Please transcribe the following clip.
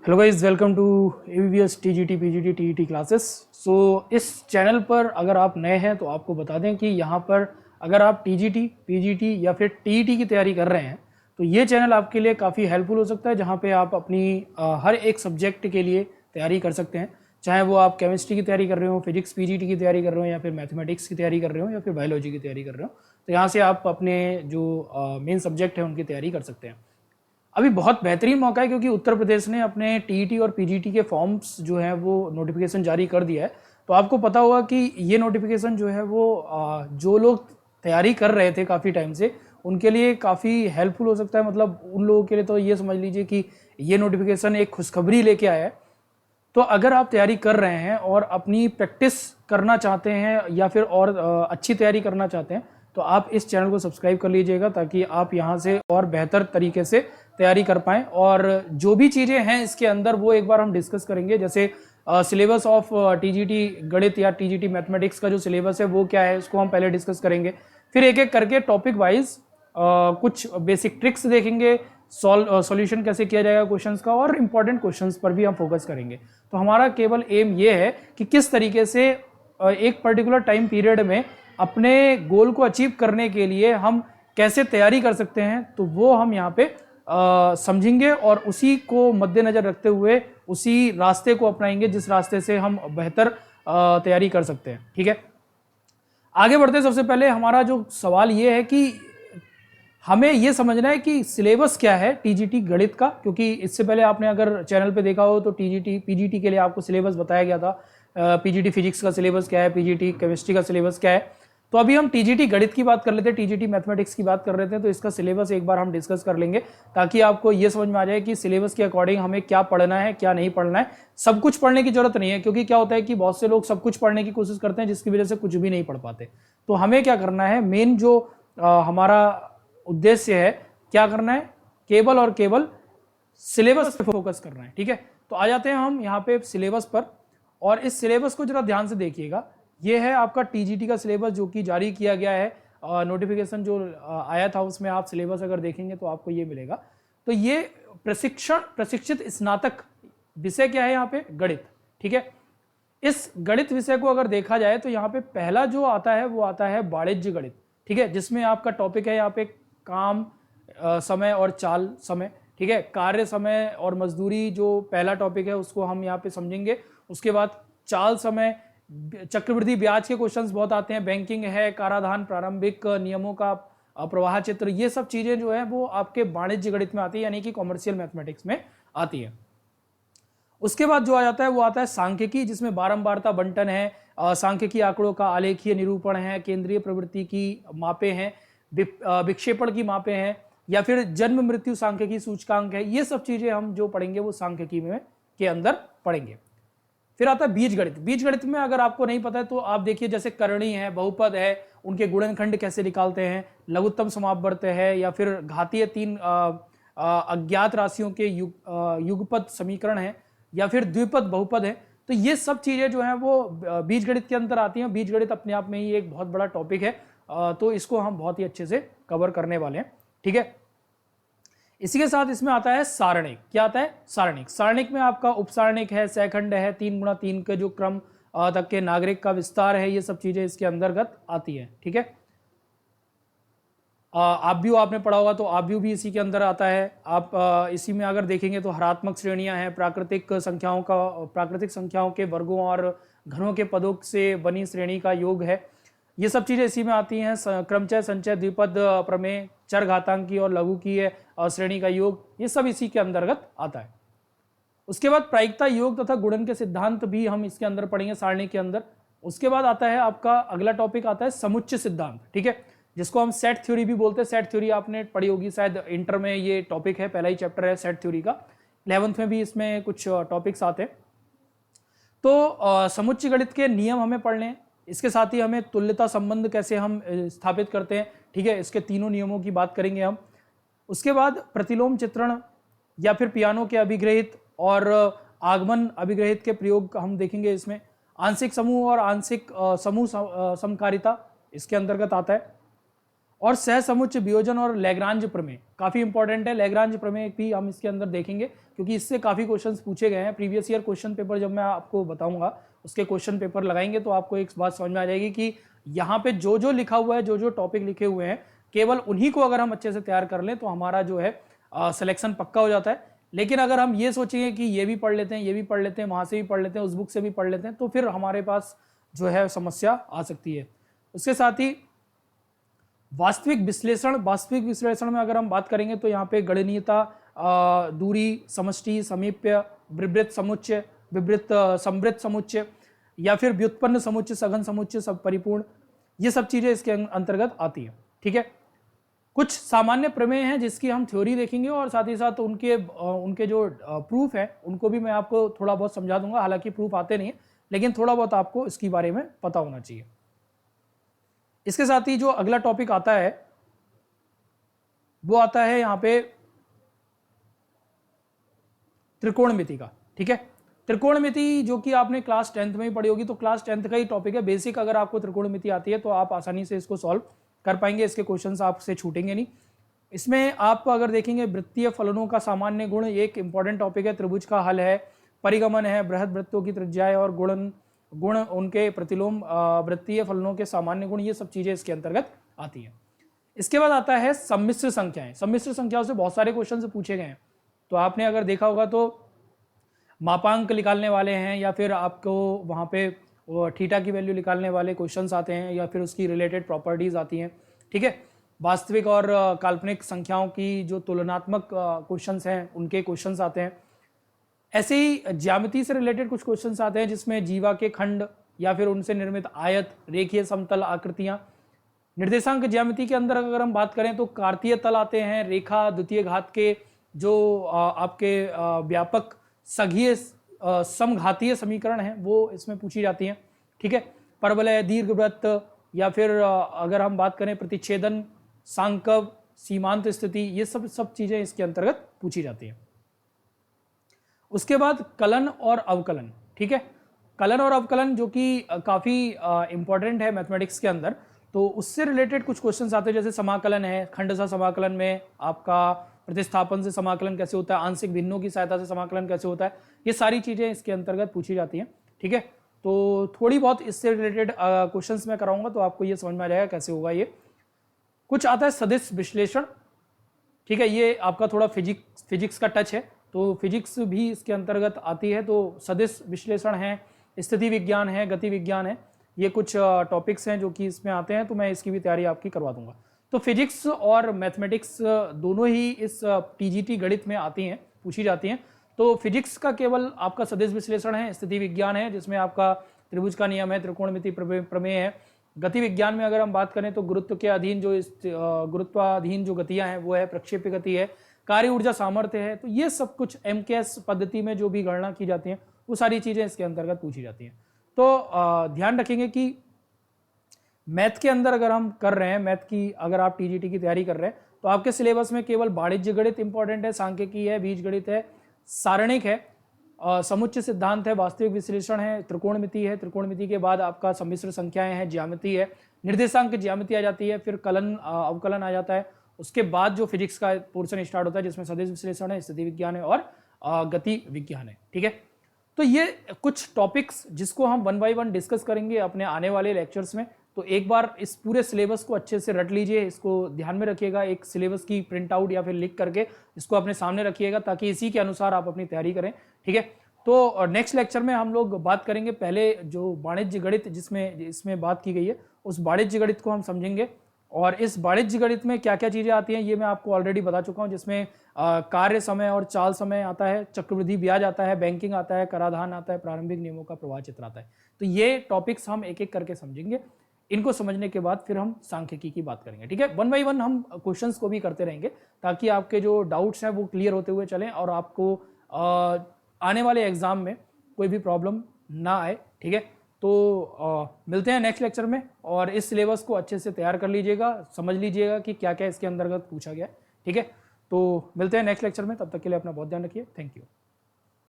Hello guys, welcome to ABBS TGT PGT TET classes. So इस channel पर अगर आप नए हैं तो आपको बता दें कि यहाँ पर अगर आप TGT PGT या फिर TET की तैयारी कर रहे हैं तो ये चैनल आपके लिए काफ़ी हेल्पफुल हो सकता है, जहाँ पे आप अपनी हर एक सब्जेक्ट के लिए तैयारी कर सकते हैं। चाहे वो आप केमिस्ट्री की तैयारी कर रहे हो, फिजिक्स PGT की तैयारी कर रहे हो, या फिर मैथमेटिक्स की तैयारी कर रहे हो, या फिर बायोलॉजी की तैयारी कर रहे हो, तो यहाँ से आप अपने जो मेन सब्जेक्ट है उनकी तैयारी कर सकते हैं। अभी बहुत बेहतरीन मौका है क्योंकि उत्तर प्रदेश ने अपने टीईटी और पीजीटी के फॉर्म्स जो हैं वो नोटिफिकेशन जारी कर दिया है। तो आपको पता होगा कि ये नोटिफिकेशन जो है वो जो लोग तैयारी कर रहे थे काफ़ी टाइम से उनके लिए काफ़ी हेल्पफुल हो सकता है। मतलब उन लोगों के लिए तो ये समझ लीजिए कि ये नोटिफिकेशन एक खुशखबरी लेके आया है। तो अगर आप तैयारी कर रहे हैं और अपनी प्रैक्टिस करना चाहते हैं या फिर और अच्छी तैयारी करना चाहते हैं तो आप इस चैनल को सब्सक्राइब कर लीजिएगा, ताकि आप यहाँ से और बेहतर तरीके से तैयारी कर पाएँ। और जो भी चीज़ें हैं इसके अंदर वो एक बार हम डिस्कस करेंगे, जैसे सिलेबस ऑफ टीजीटी गणित या टीजीटी मैथमेटिक्स का जो सिलेबस है वो क्या है, उसको हम पहले डिस्कस करेंगे। फिर एक एक करके टॉपिक वाइज कुछ बेसिक ट्रिक्स देखेंगे, सॉल्यूशन कैसे किया जाएगा क्वेश्चंस का, और इंपॉर्टेंट क्वेश्चंस पर भी हम फोकस करेंगे। तो हमारा केवल एम ये है कि किस तरीके से एक पर्टिकुलर टाइम पीरियड में अपने गोल को अचीव करने के लिए हम कैसे तैयारी कर सकते हैं, तो वो हम यहाँ पे समझेंगे और उसी को मद्देनजर रखते हुए उसी रास्ते को अपनाएंगे जिस रास्ते से हम बेहतर तैयारी कर सकते हैं। ठीक है, आगे बढ़ते हैं। सबसे पहले हमारा जो सवाल ये है कि हमें ये समझना है कि सिलेबस क्या है टीजीटी गणित का, क्योंकि इससे पहले आपने अगर चैनल पे देखा हो तो टीजीटी पीजीटी के लिए आपको सिलेबस बताया गया था। पीजीटी फिजिक्स का सिलेबस क्या है, पीजीटी केमिस्ट्री का सिलेबस क्या है। तो अभी हम टीजीटी गणित की बात कर लेते हैं, टीजीटी मैथमेटिक्स की बात कर रहे थे, तो इसका सिलेबस एक बार हम डिस्कस कर लेंगे ताकि आपको ये समझ में आ जाए कि सिलेबस के अकॉर्डिंग हमें क्या पढ़ना है क्या नहीं पढ़ना है। सब कुछ पढ़ने की जरूरत नहीं है, क्योंकि क्या होता है कि बहुत से लोग सब कुछ पढ़ने की कोशिश करते हैं जिसकी वजह से कुछ भी नहीं पढ़ पाते। तो हमें क्या करना है, मेन जो हमारा उद्देश्य है, क्या करना है, केवल और केवल सिलेबस पे फोकस करना है। ठीक है, तो आ जाते हैं हम यहाँ पे सिलेबस पर, और इस सिलेबस को जरा ध्यान से देखिएगा। ये है आपका टीजीटी का सिलेबस जो कि जारी किया गया है, नोटिफिकेशन जो आया था उसमें आप सिलेबस अगर देखेंगे तो आपको ये मिलेगा। तो ये प्रशिक्षित स्नातक विषय क्या है यहाँ पे, गणित। ठीक है, इस गणित विषय को अगर देखा जाए तो यहाँ पे पहला जो आता है वो आता है वाणिज्य गणित। ठीक है, जिसमें आपका टॉपिक है यहाँ पे काम समय और चाल समय। ठीक है, कार्य समय और मजदूरी जो पहला टॉपिक है उसको हम यहाँ पे समझेंगे। उसके बाद चाल समय, चक्रवृद्धि ब्याज के क्वेश्चंस बहुत आते हैं, बैंकिंग है, कराधान, प्रारंभिक नियमों का प्रवाह चित्र, ये सब चीजें जो है वो आपके वाणिज्य गणित में आती है, यानी कि कॉमर्शियल मैथमेटिक्स में आती है। उसके बाद जो आ जाता है वो आता है सांख्यिकी, जिसमें बारंबारता बंटन है, सांख्यिकी आंकड़ों का आलेखीय निरूपण है, केंद्रीय प्रवृत्ति की मापे हैं, विक्षेपण की मापे हैं, या फिर जन्म मृत्यु सांख्यिकी सूचकांक है। ये सब चीजें हम जो पढ़ेंगे वो सांख्यिकी में के अंदर पढ़ेंगे। फिर आता है बीज गणित। बीज गणित में अगर आपको नहीं पता है तो आप देखिए, जैसे करणी है, बहुपद है, उनके गुणनखंड कैसे निकालते हैं, लघुत्तम समापवर्त है, या फिर घातीय तीन अज्ञात राशियों के युगपद समीकरण है, या फिर द्विपद बहुपद है। तो ये सब चीजें जो है वो बीज गणित के अंदर आती हैं। बीज गणित अपने आप में ही एक बहुत बड़ा टॉपिक है, तो इसको हम बहुत ही अच्छे से कवर करने वाले हैं। ठीक है, इसी के साथ इसमें आता है सारणिक। क्या आता है, सारणिक। सारणिक में आपका उपसारणिक है, सैखंड है, 3x3 के जो क्रम तक के नागरिक का विस्तार है, ये सब चीजें इसके अंतर्गत आती है। ठीक है, आव्यूह आपने पढ़ा होगा तो आव्यूह भी इसी के अंदर आता है। आप इसी में अगर देखेंगे तो हरात्मक श्रेणियां हैं, प्राकृतिक संख्याओं के वर्गों और घनों के पदों से बनी श्रेणी का योग है, ये सब चीजें इसी में आती हैं। क्रमचय, संचय, द्विपद प्रमेय, चर घातांकी और लघुकीय श्रेणी का योग, ये सब इसी के अंतर्गत आता है। उसके बाद प्रायिकता, योग तथा गुणन के सिद्धांत भी हम इसके अंदर पढ़ेंगे, सारणी के अंदर। उसके बाद आता है आपका अगला टॉपिक आता है समुच्चय सिद्धांत। ठीक है, जिसको हम सेट थ्योरी भी बोलते हैं। सेट थ्योरी आपने पढ़ी होगी शायद, इंटर में ये टॉपिक है, पहला ही चैप्टर है सेट थ्योरी का। 11th में भी इसमें कुछ टॉपिक्स आते हैं। तो समुच्चय गणित के नियम हमें पढ़ने हैं। इसके साथ ही हमें तुल्यता संबंध कैसे हम स्थापित करते हैं, ठीक है, इसके तीनों नियमों की बात करेंगे हम। उसके बाद प्रतिलोम चित्रण या फिर पियानो के अभिग्रहित और आगमन अभिग्रहित के प्रयोग हम देखेंगे इसमें। आंशिक समूह और आंशिक समूह समकारिता इसके अंतर्गत आता है। और सहसमुच्चय वियोजन और लैग्रांज प्रमेय काफ़ी इंपॉर्टेंट है। लैग्रांज प्रमेय भी हम इसके अंदर देखेंगे क्योंकि इससे काफ़ी क्वेश्चंस पूछे गए हैं। प्रीवियस ईयर क्वेश्चन पेपर जब मैं आपको बताऊंगा उसके क्वेश्चन पेपर लगाएंगे तो आपको एक बात समझ में आ जाएगी कि यहाँ पे जो जो लिखा हुआ है, जो जो टॉपिक लिखे हुए हैं, केवल उन्हीं को अगर हम अच्छे से तैयार कर लें तो हमारा जो है सिलेक्शन पक्का हो जाता है। लेकिन अगर हम ये सोचेंगे कि ये भी पढ़ लेते हैं, ये भी पढ़ लेते हैं, वहाँ से भी पढ़ लेते हैं, उस बुक से भी पढ़ लेते हैं, तो फिर हमारे पास जो है समस्या आ सकती है। उसके साथ ही वास्तविक विश्लेषण में अगर हम बात करेंगे तो यहाँ पे गणनीयता, दूरी, समष्टि, समीप्य, विवृत समुच्चय, विवृत समृद्ध समुच्चय या फिर व्युत्पन्न समुच्चय, सघन समुच्चय, सब परिपूर्ण, ये सब चीजें इसके अंतर्गत आती है। ठीक है, कुछ सामान्य प्रमेय हैं जिसकी हम थ्योरी देखेंगे और साथ ही साथ उनके जो प्रूफ है उनको भी मैं आपको थोड़ा बहुत समझा दूंगा। हालांकि प्रूफ आते नहीं है, लेकिन थोड़ा बहुत आपको इसके बारे में पता होना चाहिए। इसके साथ ही जो अगला टॉपिक आता है वो आता है यहाँ पे त्रिकोणमिति का। ठीक है, त्रिकोणमिति जो कि आपने क्लास 10th में ही पढ़ी होगी, तो क्लास 10th का ही टॉपिक है। बेसिक अगर आपको त्रिकोणमिति आती है तो आप आसानी से इसको सॉल्व कर पाएंगे, इसके क्वेश्चंस आपसे छूटेंगे नहीं। इसमें आप अगर देखेंगे वृत्तीय फलनों का सामान्य गुण एक इंपॉर्टेंट टॉपिक है, त्रिभुज का हल है, परिगमन है, बृहद वृत्तों की त्रिज्याएं और गुण उनके प्रतिलोम, वृत्तीय फलनों के सामान्य गुण, ये सब चीजें इसके अंतर्गत आती है। इसके बाद आता है सम्मिश्र संख्याएं। सम्मिश्र संख्याओं से बहुत सारे क्वेश्चन पूछे गए हैं, तो आपने अगर देखा होगा तो मापांक निकालने वाले हैं या फिर आपको वहाँ पे थीटा की वैल्यू निकालने वाले क्वेश्चंस आते हैं या फिर उसकी रिलेटेड प्रॉपर्टीज आती हैं। ठीक है, वास्तविक और काल्पनिक संख्याओं की जो तुलनात्मक क्वेश्चंस हैं उनके क्वेश्चंस आते हैं। ऐसे ही ज्यामिति से रिलेटेड कुछ क्वेश्चंस आते हैं जिसमें जीवा के खंड या फिर उनसे निर्मित आयत, रेखीय समतल आकृतियां। निर्देशांक ज्यामिति के अंदर अगर हम बात करें तो कार्तीय तल आते हैं, रेखा, द्वितीय घात के जो आपके व्यापक सघीय समघातीय समीकरण है वो इसमें पूछी जाती हैं। ठीक है, परवलय, दीर्घवृत्त या फिर अगर हम बात करें प्रतिच्छेदन, सांकव, सीमांत स्थिति, ये सब चीजें इसके अंतर्गत पूछी जाती हैं। उसके बाद कलन और अवकलन। ठीक है, कलन और अवकलन जो कि काफी इंपॉर्टेंट है मैथमेटिक्स के अंदर, तो उससे रिलेटेड कुछ क्वेश्चंस आते हैं। जैसे समाकलन है, खंडशः समाकलन में आपका प्रतिस्थापन से समाकलन कैसे होता है, आंशिक भिन्नों की सहायता से समाकलन कैसे होता है, ये सारी चीजें इसके अंतर्गत पूछी जाती हैं। ठीक है, तो थोड़ी बहुत इससे रिलेटेड क्वेश्चंस मैं कराऊंगा तो आपको ये समझ में आ जाएगा कैसे होगा ये। कुछ आता है सदिश विश्लेषण। ठीक है, ये आपका थोड़ा फिजिक्स का टच है, तो फिजिक्स भी इसके अंतर्गत आती है। तो सदिश विश्लेषण है, स्थिति विज्ञान है, गति विज्ञान है, ये कुछ टॉपिक्स हैं जो कि इसमें आते हैं, तो मैं इसकी भी तैयारी आपकी करवा दूंगा। तो फिजिक्स और मैथमेटिक्स दोनों ही इस टीजीटी गणित में आती हैं, पूछी जाती हैं। तो फिजिक्स का केवल आपका सदिश विश्लेषण है, स्थिति विज्ञान है जिसमें आपका त्रिभुज का नियम है, त्रिकोणमिति प्रमेय है। गति विज्ञान में अगर हम बात करें तो गुरुत्व के अधीन जो गुरुत्वाधीन जो गतियां हैं वो है, प्रक्षेप्य गति है, कार्य ऊर्जा सामर्थ्य है। तो ये सब कुछ एमकेएस पद्धति में जो भी गणना की जाती हैं वो सारी चीजें इसके अंतर्गत पूछी जाती हैं। तो ध्यान रखेंगे कि मैथ के अंदर अगर हम कर रहे हैं, मैथ की अगर आप टीजीटी की तैयारी कर रहे हैं तो आपके सिलेबस में केवल वाणिज्य गणित इंपॉर्टेंट है, सांख्यिकी है, बीजगणित है, सारणिक है, समुच्चय सिद्धांत है, वास्तविक विश्लेषण है, त्रिकोणमिति है। त्रिकोणमिति के बाद आपका सम्मिश्र संख्याएं हैं, ज्यामिति है, निर्देशांक ज्यामिति आ जाती है, फिर कलन अवकलन आ जाता है। उसके बाद जो फिजिक्स का पोर्शन स्टार्ट होता है जिसमें सदिश विश्लेषण है, स्थिति विज्ञान है और गति विज्ञान है। ठीक है, तो ये कुछ टॉपिक्स जिसको हम 1 बाय 1 डिस्कस करेंगे अपने आने वाले लेक्चर्स में। तो एक बार इस पूरे सिलेबस को अच्छे से रट लीजिए, इसको ध्यान में रखिएगा, एक सिलेबस की प्रिंट आउट या फिर लिख करके इसको अपने सामने रखिएगा ताकि इसी के अनुसार आप अपनी तैयारी करें। ठीक है, तो नेक्स्ट लेक्चर में हम लोग बात करेंगे पहले जो वाणिज्य गणित इसमें बात की गई है उस वाणिज्य गणित को हम समझेंगे। और इस वाणिज्य गणित में क्या क्या चीजें आती हैं ये मैं आपको ऑलरेडी बता चुका हूं, जिसमें कार्य समय और चाल समय आता है, चक्रवृद्धि ब्याज आता है, बैंकिंग आता है, कराधान आता है, प्रारंभिक नियमों का प्रवाह चित्र आता है। तो ये टॉपिक्स हम एक एक करके समझेंगे। इनको समझने के बाद फिर हम सांख्यिकी की बात करेंगे। ठीक है, 1 बाय 1 हम क्वेश्चंस को भी करते रहेंगे ताकि आपके जो डाउट्स हैं वो क्लियर होते हुए चलें और आपको आने वाले एग्जाम में कोई भी प्रॉब्लम ना आए। ठीक है, तो मिलते हैं नेक्स्ट लेक्चर में और इस सिलेबस को अच्छे से तैयार कर लीजिएगा, समझ लीजिएगा कि क्या क्या इसके अंतर्गत पूछा गया है। ठीक है, तो मिलते हैं नेक्स्ट लेक्चर में, तब तक के लिए अपना बहुत ध्यान रखिए। Thank you.